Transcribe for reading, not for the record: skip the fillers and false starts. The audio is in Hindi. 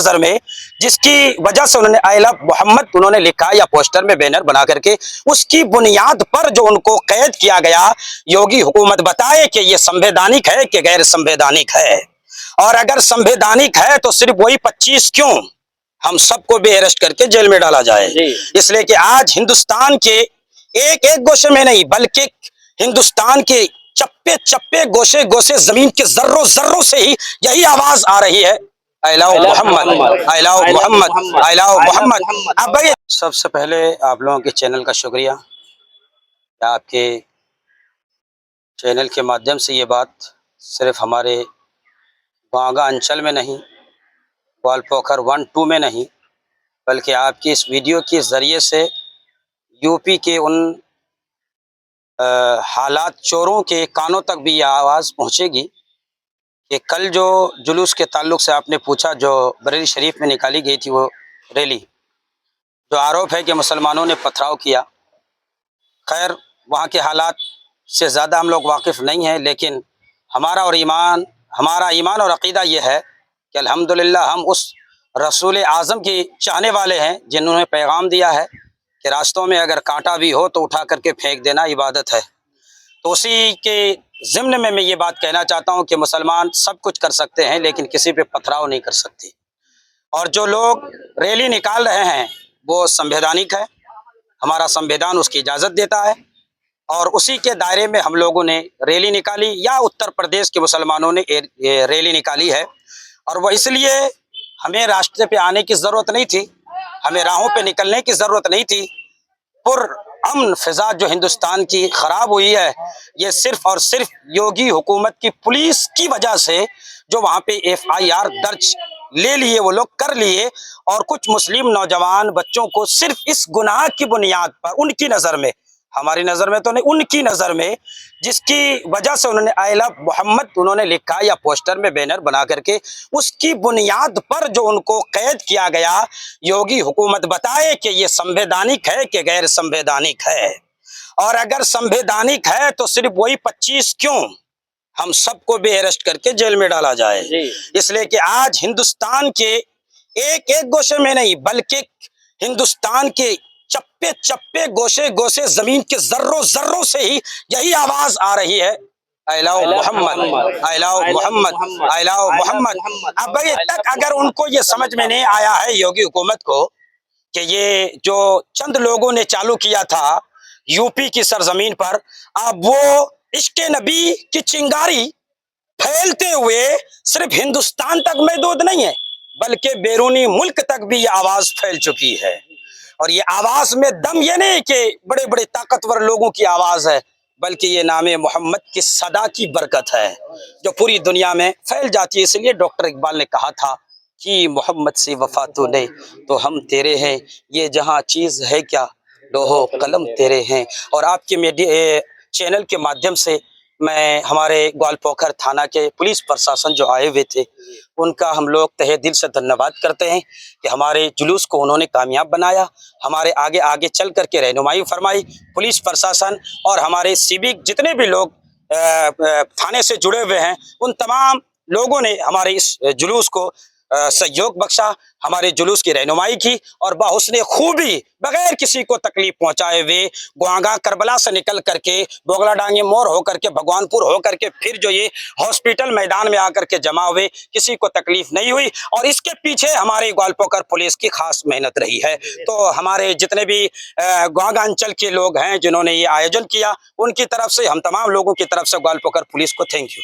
नजर में, जिसकी वजह से उन्होंने आई लव मोहम्मद उन्होंने लिखा या पोस्टर में बैनर बना करके, उसकी बुनियाद पर जो उनको कैद किया गया, योगी हुकूमत बताए कि ये संवैधानिक है कि गैर संवैधानिक है। और अगर संवैधानिक है तो सिर्फ वही 25 क्यों, हम सबको भी अरेस्ट करके जेल में डाला जाए। इसलिए कि आज हिंदुस्तान के एक एक गोशे में नहीं, बल्कि हिंदुस्तान के चप्पे चप्पे गोशे गोशे जमीन के जर्रों जर्रों से ही यही आवाज आ रही है, I love Mohammad, I love Mohammad, I love Mohammad. अब भाई सबसे पहले आप लोगों के चैनल का शुक्रिया, आपके चैनल के माध्यम से ये बात सिर्फ हमारे बांगा अंचल में नहीं, ग्वालपोखर 1-2 में नहीं, बल्कि आपकी इस वीडियो के ज़रिए से यूपी के उन हालात चोरों के कानों तक भी ये आवाज़ पहुंचेगी कि कल जो जुलूस के ताल्लुक से आपने पूछा, जो बरेली शरीफ में निकाली गई थी वो रैली, जो आरोप है कि मुसलमानों ने पथराव किया। खैर, वहाँ के हालात से ज़्यादा हम लोग वाकिफ़ नहीं हैं, लेकिन हमारा ईमान और अक़ीदा ये है कि अल्हम्दुलिल्लाह हम उस रसूल आज़म के चाहने वाले हैं जिन्होंने पैगाम दिया है कि रास्तों में अगर कांटा भी हो तो उठा करके फेंक देना इबादत है। तो उसी के ज़िम्न में मैं ये बात कहना चाहता हूँ कि मुसलमान सब कुछ कर सकते हैं, लेकिन किसी पे पथराव नहीं कर सकते। और जो लोग रैली निकाल रहे हैं वो संवैधानिक है, हमारा संविधान उसकी इजाज़त देता है, और उसी के दायरे में हम लोगों ने रैली निकाली, या उत्तर प्रदेश के मुसलमानों ने रैली निकाली है। और वो इसलिए हमें रास्ते पे आने की ज़रूरत नहीं थी, हमें राहों पे निकलने की ज़रूरत नहीं थी। पुरअमन फ़िज़ा जो हिंदुस्तान की ख़राब हुई है, ये सिर्फ़ और सिर्फ योगी हुकूमत की पुलिस की वजह से, जो वहाँ पे FIR दर्ज ले लिए वो लोग कर लिए, और कुछ मुस्लिम नौजवान बच्चों को सिर्फ इस गुनाह की बुनियाद पर, उनकी नज़र में, हमारी नज़र में तो नहीं, उनकी नज़र में, जिसकी वजह से उन्होंने आई लव मोहम्मद उन्होंने लिखा या पोस्टर में बैनर बना करके, उसकी बुनियाद पर जो उनको कैद किया गया, योगी हुकूमत बताए कि ये संवैधानिक है कि गैर संवैधानिक है। और अगर संवैधानिक है तो सिर्फ वही 25 क्यों, हम सबको भी अरेस्ट करके जेल में डाला जाए। इसलिए कि आज हिंदुस्तान के एक एक गोशे में नहीं, बल्कि हिंदुस्तान के चप्पे चप्पे गोशे गोशे जमीन के जर्रों जर्रों से ही यही आवाज आ रही है, I love Mohammad, I love Mohammad, I love Mohammad. अब भाई तक अगर उनको ये समझ में नहीं आया है योगी हुकूमत को कि ये जो चंद लोगों ने चालू किया था यूपी की सरजमीन पर, अब वो इश्क़े नबी की चिंगारी फैलते हुए सिर्फ हिंदुस्तान तक महदूद नहीं है, बल्कि बैरूनी मुल्क तक भी ये आवाज फैल चुकी है। और ये आवाज में दम ये नहीं कि बड़े बड़े ताकतवर लोगों की आवाज है, बल्कि ये नामे मोहम्मद की सदा की बरकत है जो पूरी दुनिया में फैल जाती है। इसलिए डॉक्टर इकबाल ने कहा था कि मोहम्मद से वफा तो नहीं तो हम तेरे हैं, ये जहां चीज है क्या लोहो कलम तेरे हैं। और आपके चैनल के माध्यम से मैं हमारे ग्वालपोखर थाना के पुलिस प्रशासन जो आए हुए थे, उनका हम लोग तहे दिल से धन्यवाद करते हैं कि हमारे जुलूस को उन्होंने कामयाब बनाया, हमारे आगे आगे चल करके रहनुमाई फरमाई। पुलिस प्रशासन और हमारे सिविक जितने भी लोग थाने से जुड़े हुए हैं, उन तमाम लोगों ने हमारे इस जुलूस को सहयोग बख्शा, हमारे जुलूस की रहनुमाई की, और बहुस्ने खूबी बगैर किसी को तकलीफ पहुंचाए हुए गुआंगा करबला से निकल करके बोगला डांगे मोड़ होकर के भगवानपुर होकर के फिर जो ये हॉस्पिटल मैदान में आकर के जमा हुए, किसी को तकलीफ नहीं हुई। और इसके पीछे हमारे ग्वालपोखर पुलिस की खास मेहनत रही है। तो हमारे जितने भी गुआंगा अंचल के लोग हैं जिन्होंने ये आयोजन किया, उनकी तरफ से, हम तमाम लोगों की तरफ से ग्वालपोखर पुलिस को थैंक यू।